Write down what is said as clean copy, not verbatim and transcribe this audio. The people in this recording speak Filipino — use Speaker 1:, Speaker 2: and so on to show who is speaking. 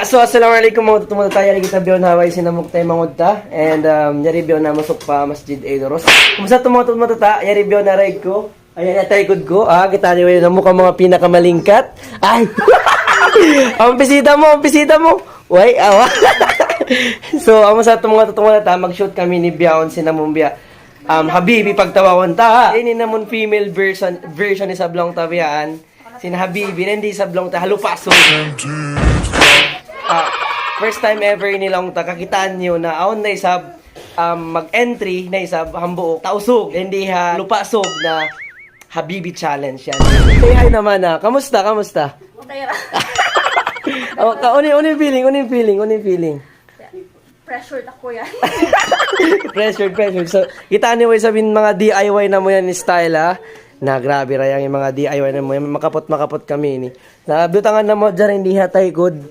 Speaker 1: So assalamualaikum mga tutungod tayo kita biyon haway sinamuk tayo mangudta and yari biyon na masuk pa Masjid Eidoros. Kumusta tumutod mo tata? Yari biyon na ride ko. Ayan at taikod ko. Kita niyo na mukha mga pinakamalingkat. Ay. Ang bisita mo. Way, awa. So amo sa mga tutungod tata mag-shoot kami ni Biaon sinamumbia. Habibi pagtawawon ta. Ini namon female version ni Sablong Tabiaan. Sin Habibi hindi Sablong ta halupaso. First time ever nilang kakitaan nyo na aon na isab mag-entry na isab hambuok tausog hindi ha lupasog na Habibi challenge yan. Say hi naman kamusta? Uning feeling.
Speaker 2: Pressured ako yan.
Speaker 1: Pressured. So, kita niyo sabihin mga DIY na mo yan ni style na grabe ra yung mga DIY na mo yan. Makapot kami ni. Nabutangan na mo dyan hindi hatay good.